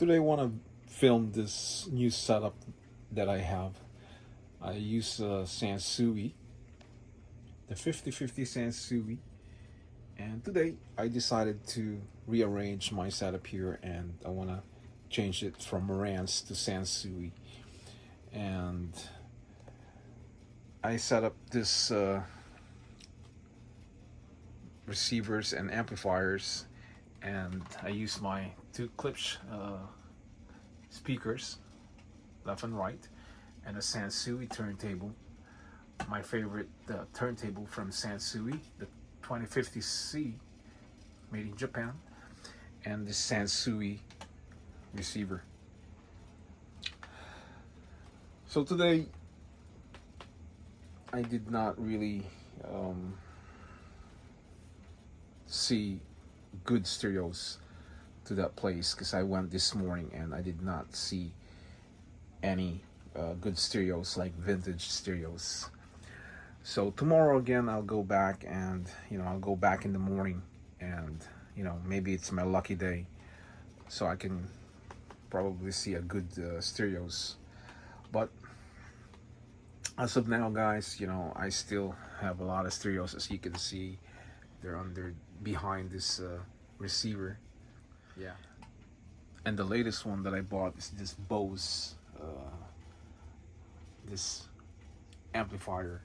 Today I want to film this new setup that I have. I use Sansui, the 50/50 Sansui, and today I decided to rearrange my setup here, and I want to change it from Marantz to Sansui. And I set up this receivers and amplifiers, and I use my two clips speakers, left and right, and a Sansui turntable. My favorite turntable from Sansui, the 2050C, made in Japan, and the Sansui receiver. So today, I did not really see good stereos to that place because I went this morning and I did not see any good stereos, like vintage stereos. So tomorrow again I'll go back, and I'll go back in the morning, and maybe it's my lucky day, so I can probably see a good stereos. But as of now, guys, I still have a lot of stereos. As you can see, they're behind this receiver. Yeah. And the latest one that I bought is this Bose this amplifier,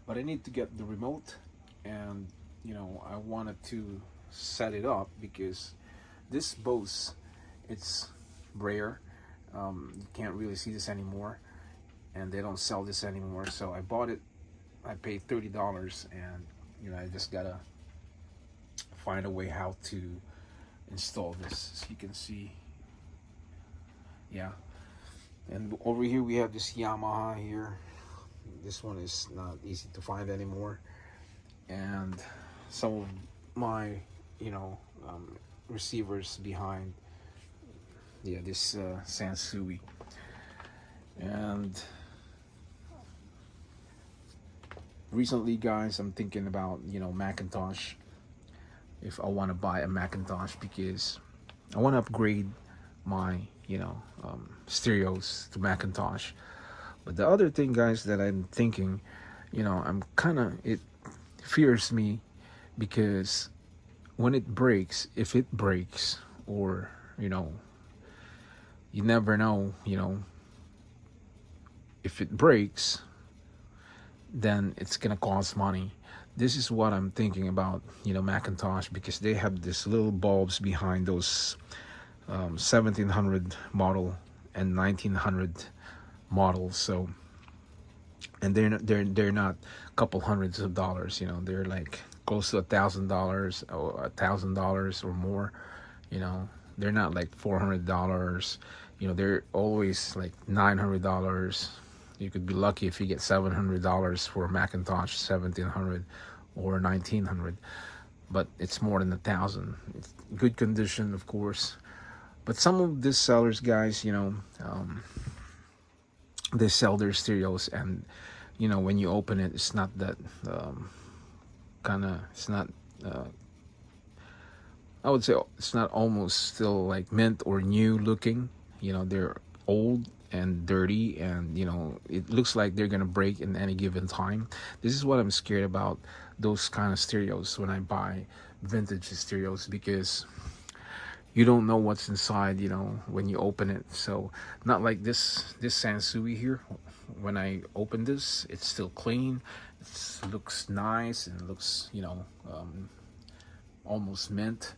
but I need to get the remote, and I wanted to set it up because this Bose, it's rare. You can't really see this anymore, and they don't sell this anymore. So I bought it. I paid $30, and I just gotta find a way how to install this. As you can see, yeah. And over here we have this Yamaha here. This one is not easy to find anymore, and some of my receivers behind, yeah, this Sansui. And recently, guys, I'm thinking about Macintosh, if I want to buy a Macintosh, because I want to upgrade my stereos to Macintosh. But the other thing, guys, that I'm thinking, it fears me, because when it breaks, if it breaks, or you never know, if it breaks, then it's gonna cost money. This is what I'm thinking about, Macintosh, because they have this little bulbs behind those 1700 model and 1900 models. So, and they're not a couple hundreds of dollars. They're like close to $1,000 or $1,000 or more. They're not like $400. They're always like $900. You could be lucky if you get $700 for a Macintosh 1700 or 1900, but it's more than 1,000. It's good condition, of course. But some of these sellers, guys, they sell their stereos, and when you open it, it's not that it's not I would say it's not almost still like mint or new looking. They're old and dirty, and it looks like they're gonna break in any given time. This is what I'm scared about, those kind of stereos when I buy vintage stereos, because you don't know what's inside when you open it. So not like this Sansui here. When I open this, it's still clean, it looks nice, and it looks almost mint.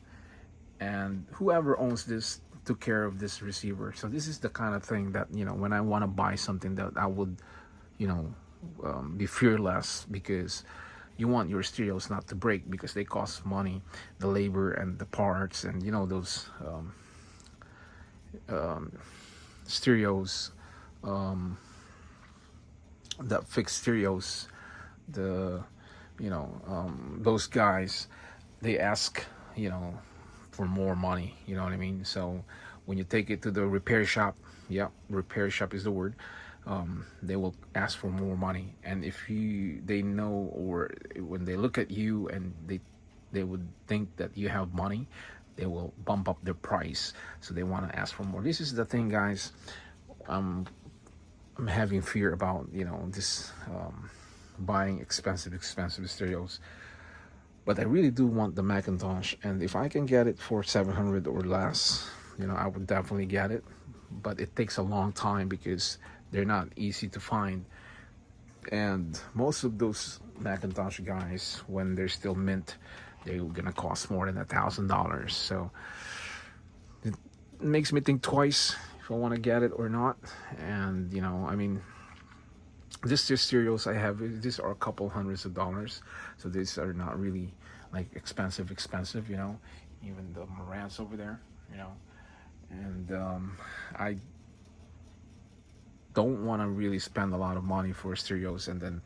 And whoever owns this took care of this receiver. So this is the kind of thing that when I want to buy something, that I would be fearless, because you want your stereos not to break, because they cost money, the labor and the parts, and those stereos that fix stereos, those guys, they ask for more money, you know what I mean? So when you take it to the repair shop, yeah, repair shop is the word, they will ask for more money. And if they know, or when they look at you, and they would think that you have money, they will bump up their price, so they want to ask for more. This is the thing, guys. I'm having fear about, this buying expensive stereos. But I really do want the Macintosh, and if I can get it for 700 or less, I would definitely get it. But it takes a long time because they're not easy to find. And most of those Macintosh guys, when they're still mint, they're gonna cost more than $1,000. So it makes me think twice if I want to get it or not. And I mean, these stereos I have, these are a couple hundreds of dollars, so these are not really like expensive. Even the Marantz over there, and I don't want to really spend a lot of money for stereos, and then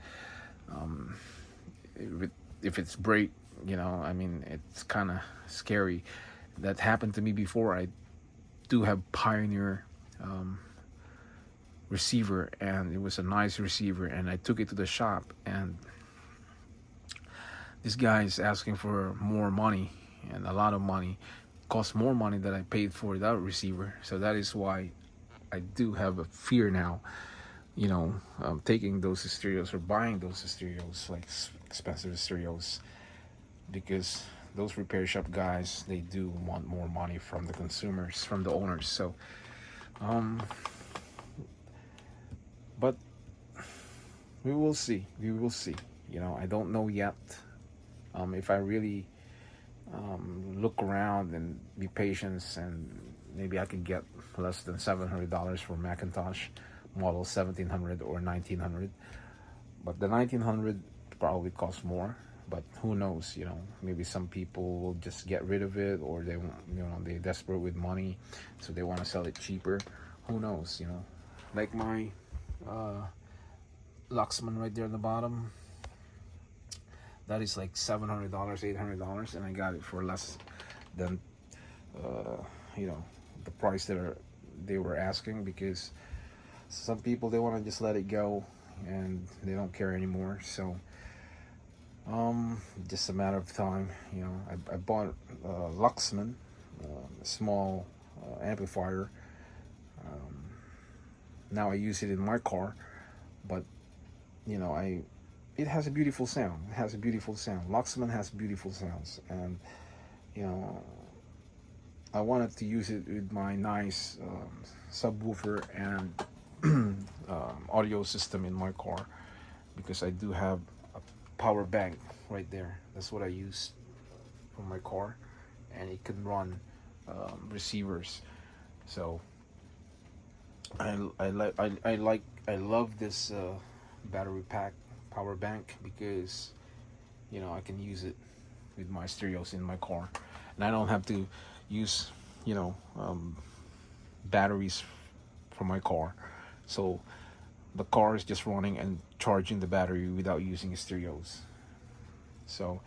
if it's break, I mean, it's kind of scary. That happened to me before. I do have Pioneer receiver, and it was a nice receiver, and I took it to the shop, and this guy is asking for more money, and a lot of money, cost more money than I paid for that receiver. So that is why I do have a fear now, taking those stereos or buying those stereos, like expensive stereos, because those repair shop guys, they do want more money from the consumers, from the owners. So but we will see. I don't know yet. If I really look around and be patient, and maybe I could get less than $700 for Macintosh model 1700 or 1900. But the 1900 probably costs more. But who knows? Maybe some people will just get rid of it, or they they're desperate with money, so they want to sell it cheaper. Who knows? Like my Luxman right there at the bottom. That is like $700, $800, and I got it for less than the price that they were asking, because some people, they want to just let it go and they don't care anymore. So just a matter of time. I bought Luxman, a small amplifier. Now I use it in my car, but it has a beautiful sound. Luxman has beautiful sounds, and I wanted to use it with my nice subwoofer and audio system in my car, because I do have a power bank right there. That's what I use for my car, and it can run receivers. So I love this battery pack power bank, because I can use it with my stereos in my car, and I don't have to use batteries for my car. So the car is just running and charging the battery without using stereos. So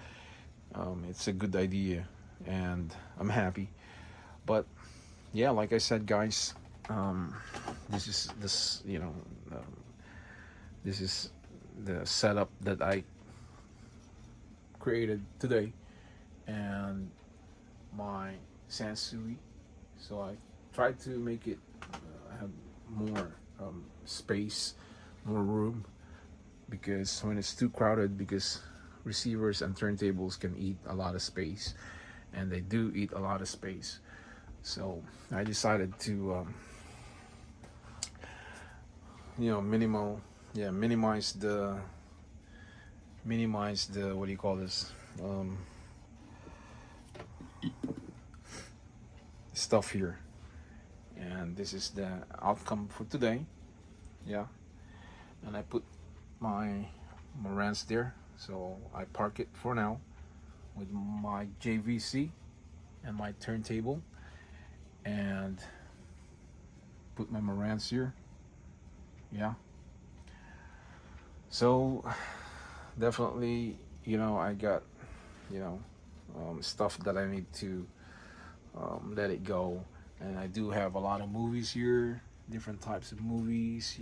it's a good idea, and I'm happy. But yeah, like I said, guys, this is the setup that I created today, and my Sansui. So I tried to make it have more space, more room, because when it's too crowded, because receivers and turntables can eat a lot of space, and they do eat a lot of space. So I decided to minimize the what do you call this, stuff here. And this is the outcome for today. And I put my Marantz there, so I park it for now with my JVC and my turntable, and put my Marantz here. So definitely, I got stuff that I need to let it go. And I do have a lot of movies here, different types of movies,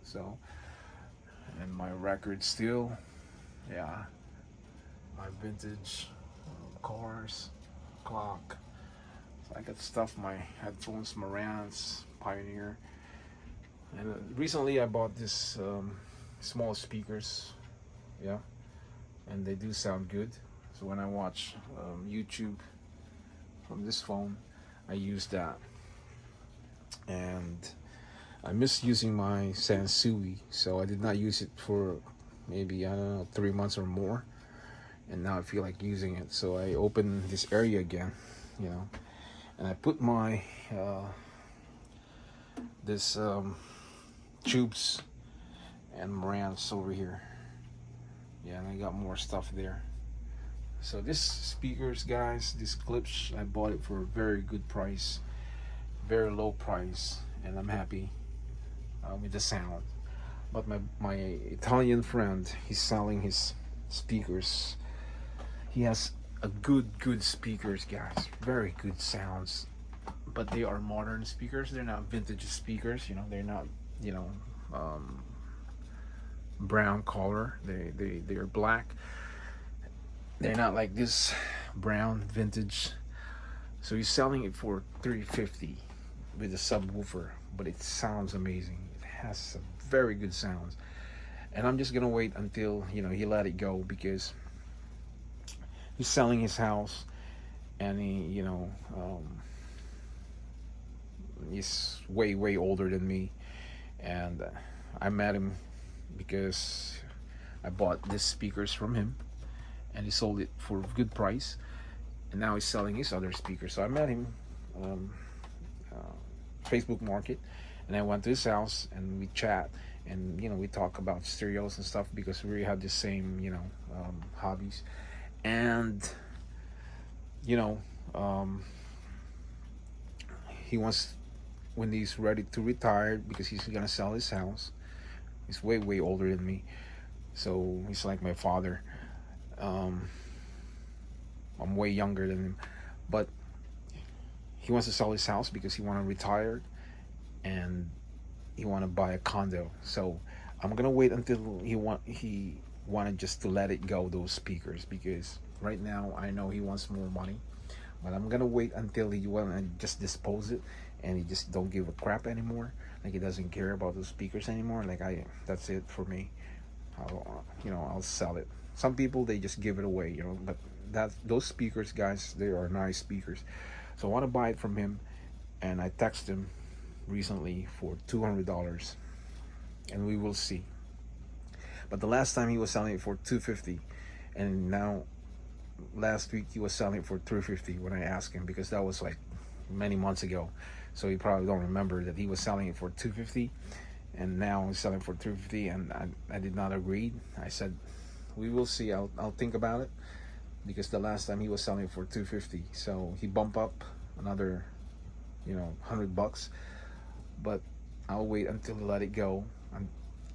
so, and my records still, my vintage cars, clock. So I got stuff, my headphones, Marantz, Pioneer. And recently I bought this small speakers, yeah, and they do sound good. So when I watch YouTube from this phone, I use that. And I miss using my Sansui, so I did not use it for maybe, I don't know, 3 months or more. And now I feel like using it, so I open this area again, you know, and I put my this tubes and Marantz over here. Yeah, and I got more stuff there. So this speakers, guys, this clips, I bought it for a very good price, very low price, and I'm happy with the sound. But my Italian friend, he's selling his speakers. He has a good speakers, guys, very good sounds, but they are modern speakers. They're not vintage speakers, you know. They're not, you know, brown color. They're black. They're not like this brown vintage. So he's selling it for $350 with a subwoofer, but it sounds amazing. It has some very good sounds, and I'm just gonna wait until, you know, he let it go, because he's selling his house, and he, you know, he's way older than me, and I met him because I bought these speakers from him, and he sold it for a good price, and now he's selling his other speakers. So I met him Facebook Market, and I went to his house and we chat, and, you know, we talk about stereos and stuff because we have the same, you know, hobbies. And, you know, he wants, when he's ready to retire, because he's gonna sell his house. He's way older than me, so he's like my father. I'm way younger than him, but he wants to sell his house because he want to retire, and he want to buy a condo. So I'm gonna wait until he wanted just to let it go, those speakers, because right now I know he wants more money, but I'm gonna wait until he want to just dispose it, and he just don't give a crap anymore. Like, he doesn't care about those speakers anymore. Like, that's it for me. I'll sell it. Some people, they just give it away, you know, but those speakers, guys, they are nice speakers. So I want to buy it from him, and I text him recently for $200, and we will see. But the last time he was selling it for $250, and now last week he was selling it for $350 when I asked him, because that was like many months ago. So he probably don't remember that he was selling it for $250, and now he's selling for $350, and I did not agree. I said, we will see. I'll think about it, because the last time he was selling it for $250, so he bumped up another, you know, $100. But I'll wait until he let it go, and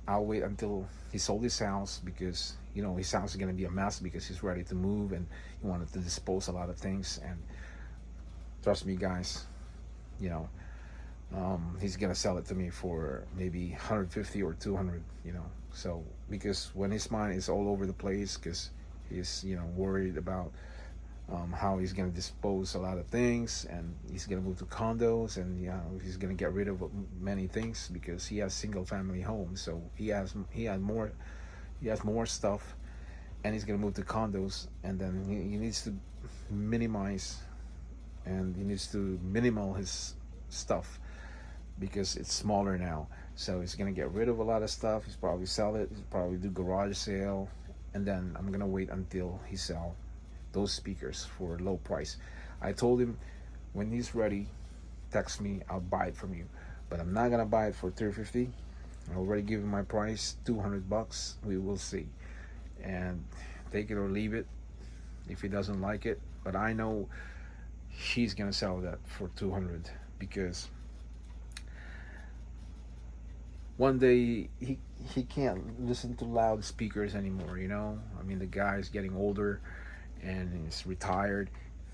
I'll wait until he sold his house, because, you know, his house is gonna be a mess because he's ready to move, and he wanted to dispose a lot of things. And trust me, guys, you know, he's gonna sell it to me for maybe 150 or 200, you know. So, because when his mind is all over the place, because he's, you know, worried about how he's gonna dispose a lot of things, and he's gonna move to condos, and, you know, he's gonna get rid of many things, because he has single family homes. So he has more stuff, and he's gonna move to condos, and then he needs to minimize, and he needs to minimal his stuff, because it's smaller now. So he's gonna get rid of a lot of stuff. He's probably sell it. He's probably do garage sale, and then I'm gonna wait until he sell those speakers for a low price. I told him, when he's ready, text me. I'll buy it from you, but I'm not gonna buy it for $350. I already given my price, $200. We will see, and take it or leave it if he doesn't like it. But I know he's gonna sell that for $200, because one day he can't listen to loud speakers anymore, you know. I mean, the guy's getting older and he's retired,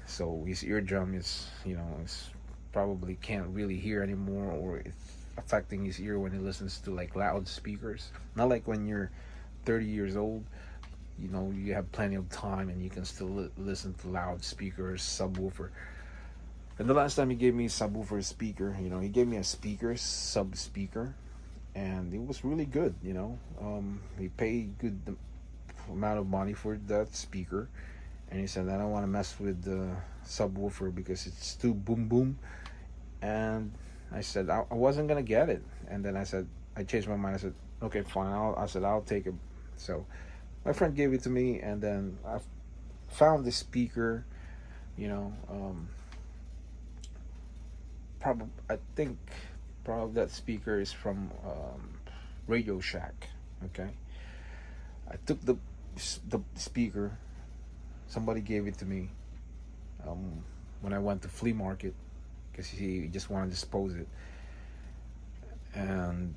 so his eardrum is, you know, is probably can't really hear anymore, or it's affecting his ear when he listens to like loud speakers. Not like when you're 30 years old, you know, you have plenty of time and you can still listen to loudspeakers, subwoofer. And the last time he gave me a subwoofer speaker, you know, he gave me a speaker, sub speaker, and it was really good. You know, he paid good amount of money for that speaker, and he said I don't want to mess with the subwoofer because it's too boom boom. And I said I wasn't gonna get it, and then I changed my mind. I said okay, fine. I said I'll take it. So my friend gave it to me, and then I found the speaker. You know, probably I think probably that speaker is from Radio Shack. Okay, I took the speaker. Somebody gave it to me when I went to flea market because he just wanted to dispose it, and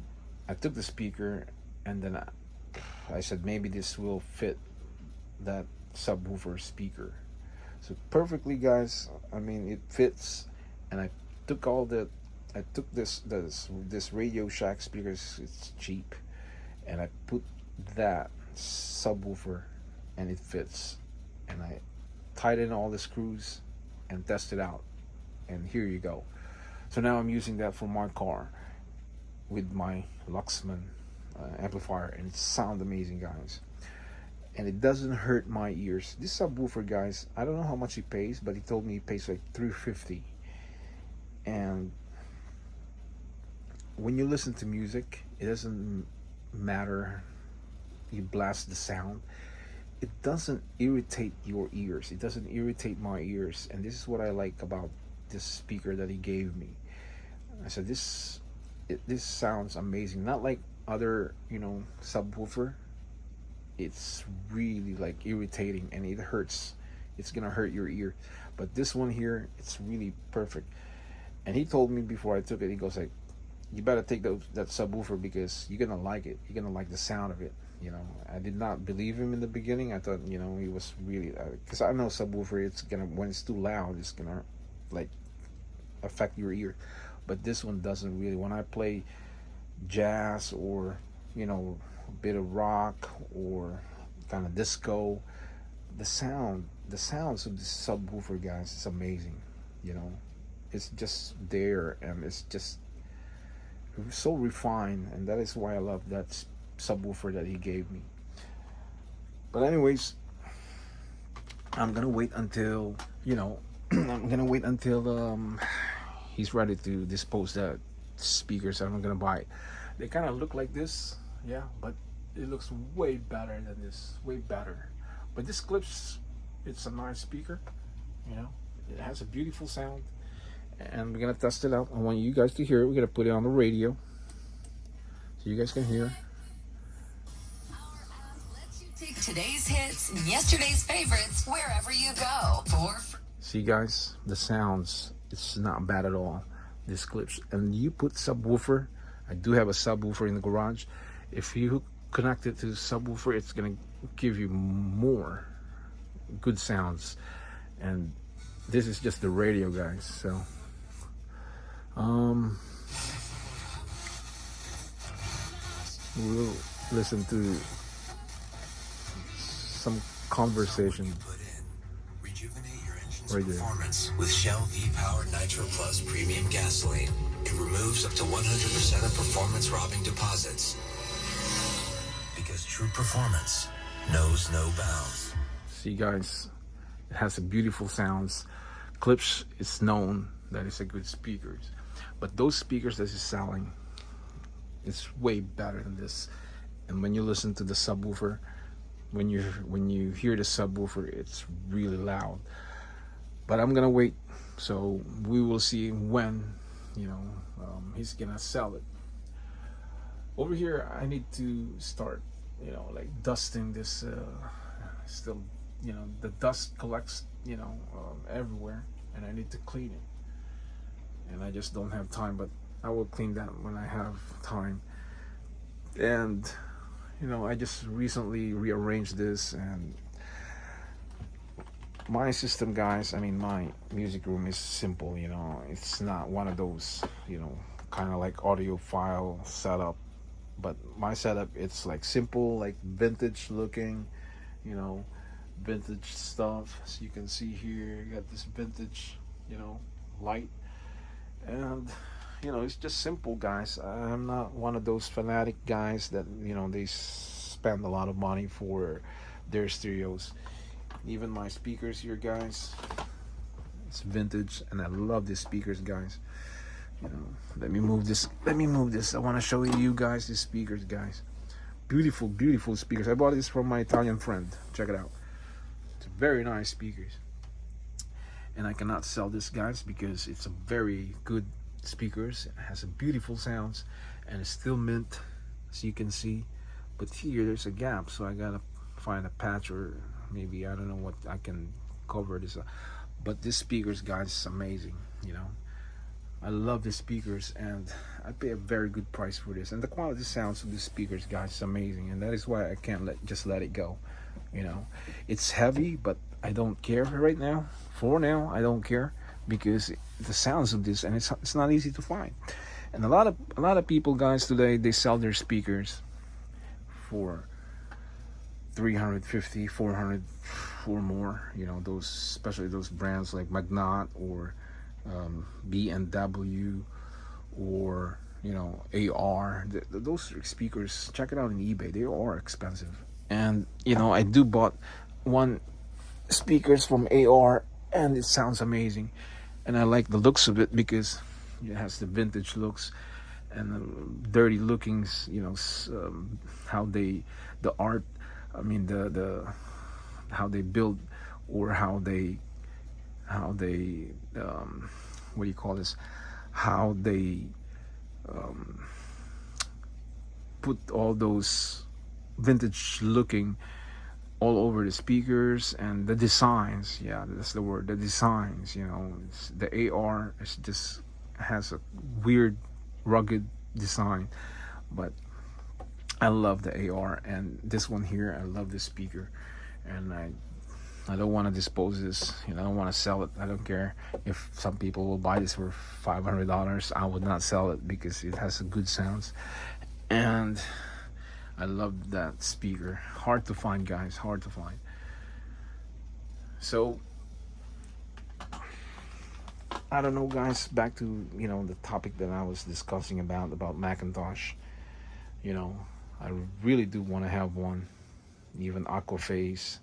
I took the speaker, and then I said maybe this will fit that subwoofer speaker. So perfectly, guys. I mean, it fits, and I took all the I took this Radio Shack speakers. It's cheap, and I put that subwoofer, and it fits, and I tied in all the screws and tested out, and here you go. So now I'm using that for my car with my Luxman amplifier, and it sounds amazing, guys. And it doesn't hurt my ears. This subwoofer, guys, I don't know how much he pays, but he told me he pays like $350. And when you listen to music, it doesn't matter. You blast the sound. It doesn't irritate your ears. It doesn't irritate my ears. And this is what I like about this speaker that he gave me. I said this sounds amazing. Not like other, you know, subwoofer. It's really like irritating and it hurts. It's gonna hurt your ear. But this one here, it's really perfect. And he told me before I took it, he goes like, you better take that subwoofer because you're gonna like it. You're gonna like the sound of it. You know, I did not believe him in the beginning. I thought, you know, he was really, because I know subwoofer, it's gonna, when it's too loud, it's gonna like affect your ear. But this one doesn't really. When I play jazz or, you know, a bit of rock or kind of disco, the sounds of this subwoofer, guys, is amazing. You know, it's just there, and it's just so refined, and that is why I love that subwoofer that he gave me. But anyways, I'm gonna wait until, you know, I'm gonna wait until he's ready to dispose that speakers. I'm gonna buy it. They kind of look like this, yeah, but it looks way better than this, way better. But this clips, it's a nice speaker, you know, it has a beautiful sound, and we're gonna test it out. I want you guys to hear it. We're gonna put it on the radio so you guys can hear. Take today's hits and yesterday's favorites wherever you go. See, guys, the sounds, it's not bad at all. This clips, and you put subwoofer. I do have a subwoofer in the garage. If you connect it to the subwoofer, it's gonna give you more good sounds. And this is just the radio, guys. So we'll listen to some conversation right there. Performance with Shell V-Powered Nitro Plus Premium Gasoline. It removes up to 100% of performance-robbing deposits. Because true performance knows no bounds. See, guys, it has a beautiful sounds. Klipsch is known that it's a good speakers, but those speakers that is selling, it's way better than this. And when you listen to the subwoofer, when you hear the subwoofer, it's really loud. But I'm gonna wait, so we will see when, you know, he's gonna sell it. Over here, I need to start, you know, like dusting this. Still, you know, the dust collects, you know, everywhere, and I need to clean it. And I just don't have time, but I will clean that when I have time. And you know, I just recently rearranged this, and my system, guys, I mean, my music room is simple, you know. It's not one of those, you know, kind of like audiophile setup, but my setup, it's like simple, like vintage looking, you know, vintage stuff. As you can see here, you got this vintage, you know, light. And you know, it's just simple, guys. I'm not one of those fanatic guys that, you know, they spend a lot of money for their stereos. Even my speakers here, guys, it's vintage, and I love these speakers, guys. You know, let me move this. I want to show you guys these speakers, guys. Beautiful, beautiful speakers. I bought this from my Italian friend. Check it out. It's very nice speakers. And I cannot sell this, guys, because it's a very good speakers. It has a beautiful sounds, and it's still mint, as you can see. But here there's a gap, so I gotta find a patch, or maybe I don't know what I can cover this up. But this speakers, guys, is amazing. You know, I love the speakers, and I pay a very good price for this. And the quality sounds of the speakers, guys, is amazing, and that is why I can't just let it go. You know, it's heavy, but I don't care right now. For now, I don't care, because the sounds of this, and it's not easy to find. And a lot of people, guys, today, they sell their speakers for 350, 400 or more. You know, those, especially those brands like Magnat or B&W, or, you know, AR. Those speakers, check it out on eBay. They are expensive. And you know, I do bought one speakers from AR, and it sounds amazing, and I like the looks of it because it has the vintage looks and dirty lookings. You know, how they, the art, I mean the how they build, or how they what do you call this, how they put all those vintage looking all over the speakers, and the designs. Yeah, that's the word, the designs. You know, the AR is just has a weird rugged design, but I love the AR. And this one here, I love this speaker, and I don't want to dispose this. You know, I don't want to sell it. I don't care if some people will buy this for $500. I would not sell it because it has a good sounds, and I love that speaker. Hard to find, guys, hard to find. So I don't know, guys, back to, you know, the topic that I was discussing about Macintosh. You know, I really do want to have one. Even Aquaphase.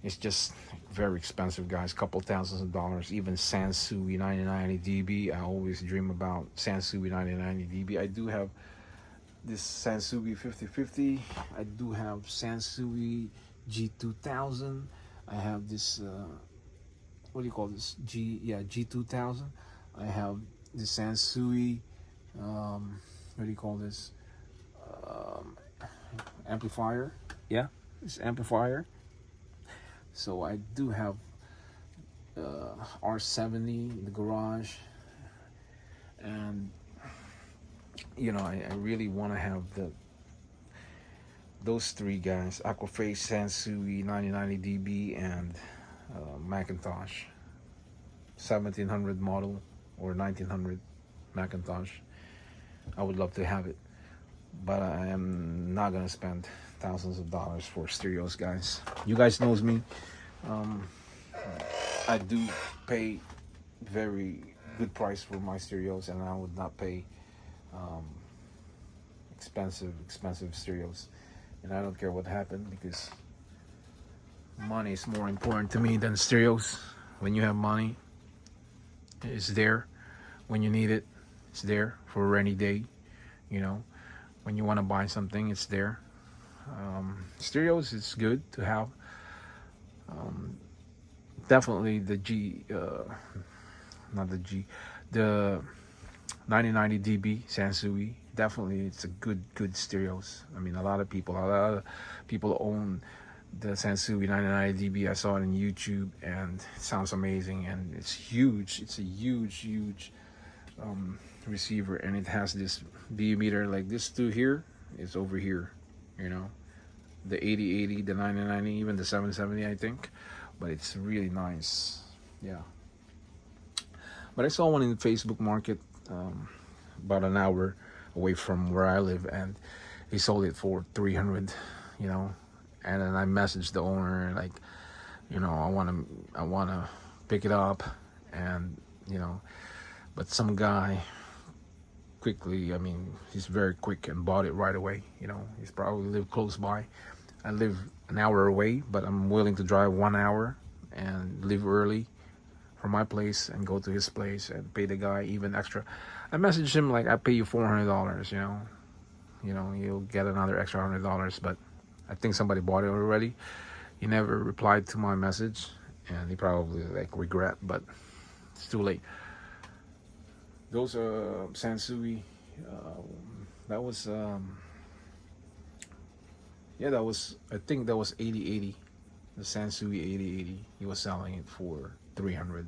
It's just very expensive, guys. Couple thousands of dollars. Even Sansui 9090 dB. I always dream about Sansui 9090 dB. I do have this Sansui 5050. I do have Sansui G2000. I have this what do you call this, G2000. I have the Sansui what do you call this, amplifier. Yeah, this amplifier. So I do have R70 in the garage, and you know, I really want to have those three, guys: Aquaphase, Sansui 9090 dB, and Macintosh 1700 model or 1900 Macintosh. I would love to have it, but I am not gonna spend thousands of dollars for stereos, guys. You guys knows me. I do pay very good price for my stereos, and I would not pay expensive stereos. And I don't care what happened, because money is more important to me than stereos. When you have money, it's there. When you need it, it's there for a rainy day. You know, when you want to buy something, it's there. Stereos is good to have. Definitely the the 9090 dB Sansui. Definitely, it's a good stereos. I mean, a lot of people own the Sansui 9090 dB. I saw it on YouTube, and it sounds amazing, and it's huge. It's a huge receiver, and it has this B meter like this to here. It's over here, you know, the 8080, the 9090, even the 770, I think. But it's really nice. Yeah. But I saw one in the Facebook Market about an hour away from where I live, and he sold it for 300, you know, And then I messaged the owner like, I want to pick it up, and but some guy quickly, I mean, he's very quick and bought it right away. He's probably live close by. I live an hour away, but I'm willing to drive 1 hour and leave early from my place and go to his place and pay the guy even extra. I messaged him like, I pay you $400. You'll get another extra $100. But I think somebody bought it already. He never replied to my message, and he probably like regret, but it's too late. Those are Sansui. That was that was, I think that was 8080. The Sansui 8080. He was selling it for 300.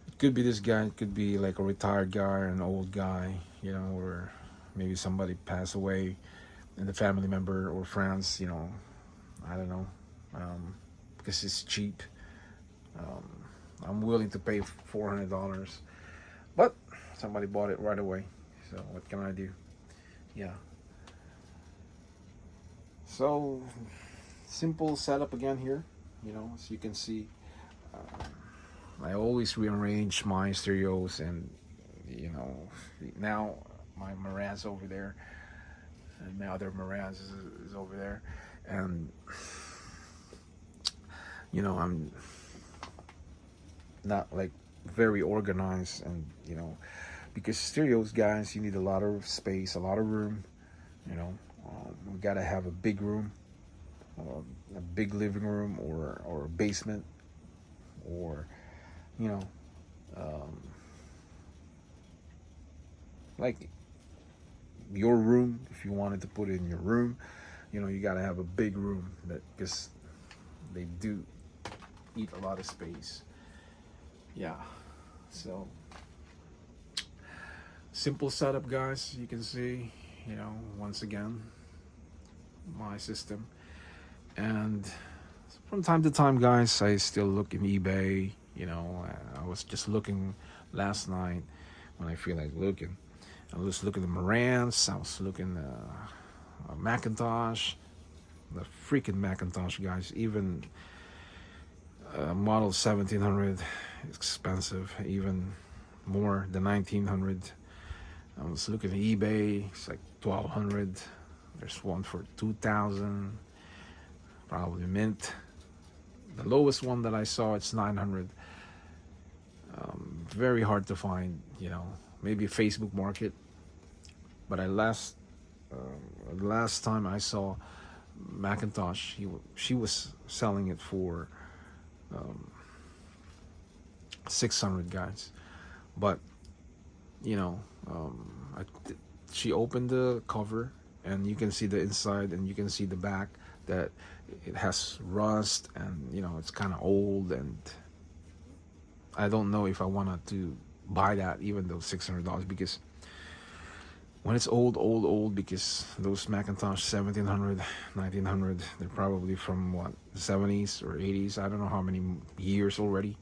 It could be this guy. It could be like a retired guy, an old guy, or maybe somebody passed away, and the family member or friends. I don't know. Because it's cheap. I'm willing to pay $400, but somebody bought it right away. So what can I do? Yeah. So simple setup again here. As you can see, I always rearrange my stereos, and now my Marantz over there, and my other Marantz is over there, and I'm not like very organized, and because stereos, guys, you need a lot of space, a lot of room. We gotta have a big room, a big living room, or a basement, or like your room. If you wanted to put it in your room, you gotta have a big room, because they do eat a lot of space. Yeah. So simple setup, guys. You can see, once again, my system. And from time to time, guys, I still look in eBay. I was just looking last night when I feel like looking. I was looking at Marantz. I was looking at Macintosh, the freaking Macintosh, guys. Even model 1700 is expensive, even more than 1900. I was looking at eBay. It's like 1200. There's one for 2000, probably mint. The lowest one that I saw, it's 900. Very hard to find, maybe Facebook Market. But last time I saw Macintosh, she was selling it for 600, guys. But she opened the cover, and you can see the inside, and you can see the back, that it has rust, and it's kind of old, and I don't know if I wanted to buy that, even though $600, because when it's old, because those Macintosh 1700, 1900, they're probably from what, the 70s or 80s. I don't know how many years already,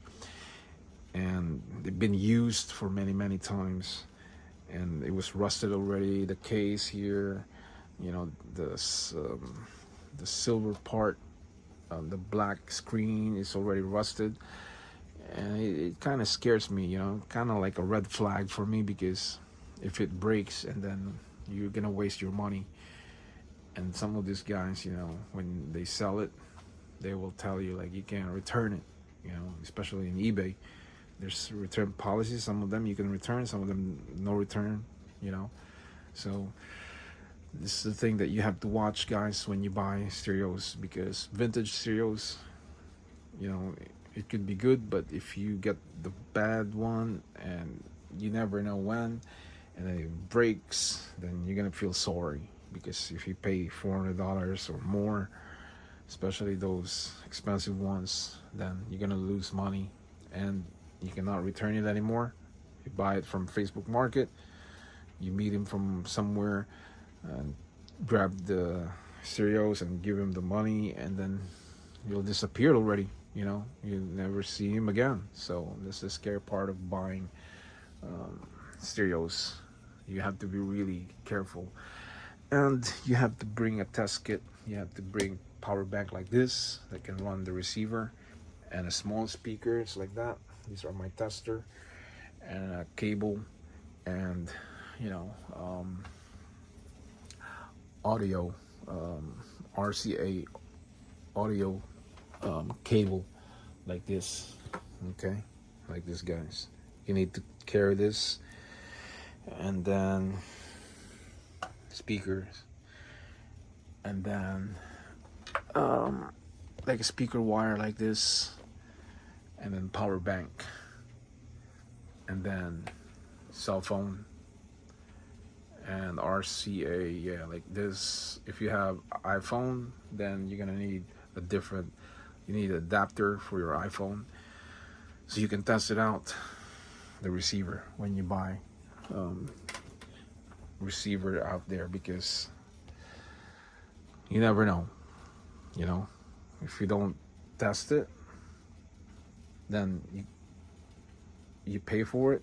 and they've been used for many times, and it was rusted already. The case here, the silver part, the black screen is already rusted, and it kind of scares me, kind of like a red flag for me, because if it breaks, and then you're gonna waste your money. And some of these guys, when they sell it, they will tell you like you can't return it, especially in eBay. There's return policies. Some of them you can return, some of them no return, so this is the thing that you have to watch, guys, when you buy stereos, because vintage stereos, it could be good, but if you get the bad one, and you never know when, and then it breaks, then you're gonna feel sorry, because if you pay $400 or more, especially those expensive ones, then you're gonna lose money, and you cannot return it anymore. You buy it from Facebook Market, you meet him from somewhere, and grab the stereos and give him the money, and then he'll disappear already. You never see him again. So this is the scary part of buying stereos. You have to be really careful, and you have to bring a test kit. You have to bring power bank like this that can run the receiver, and a small speaker. It's like that. These are my tester, and a cable, and you know, audio, RCA audio cable like this. Okay, like this, guys. You need to carry this, and then speakers, and then like a speaker wire like this, and then power bank, and then cell phone, and RCA, yeah, like this. If you have iPhone, then you're gonna need a different, you need an adapter for your iPhone, so you can test it out, the receiver, when you buy receiver out there, because you never know, you know, if you don't test it, then you pay for it,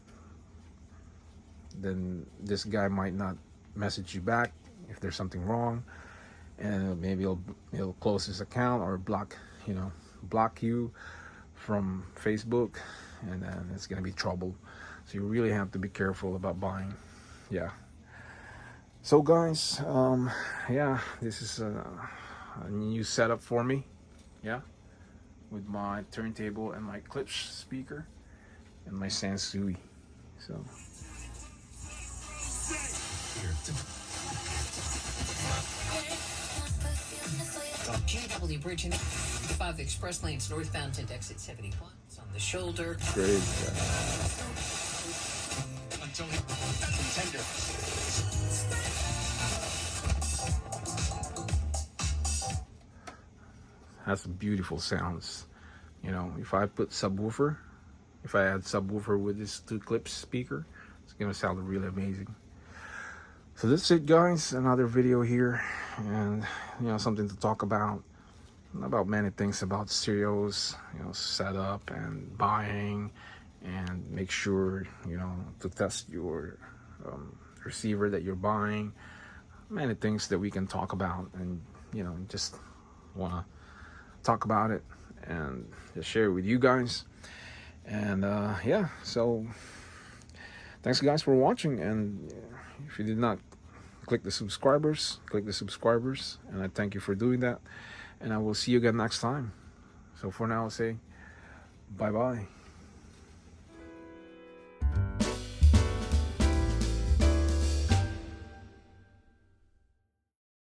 then this guy might not message you back if there's something wrong, and maybe he'll close his account or block you from Facebook, and then it's gonna be trouble. So you really have to be careful about buying. Yeah. So guys, yeah, this is a new setup for me. Yeah, with my turntable and my clip speaker and my Sansui. So. GW Bridge and 5 express lanes northbound to exit 71 on the shoulder. Great. Until tender. Has some beautiful sounds. You know, if I add subwoofer with this 2 clips speaker, it's gonna sound really amazing. So that's it, guys. Another video here, and you know, something to talk about many things about stereos, you know, setup and buying, and make sure, you know, to test your receiver that you're buying. Many things that we can talk about, and you know, just wanna talk about it and just share it with you guys. And yeah, so thanks guys for watching, and if you did not click the subscribers, and I thank you for doing that, and I will see you again next time. So for now, I'll say bye bye.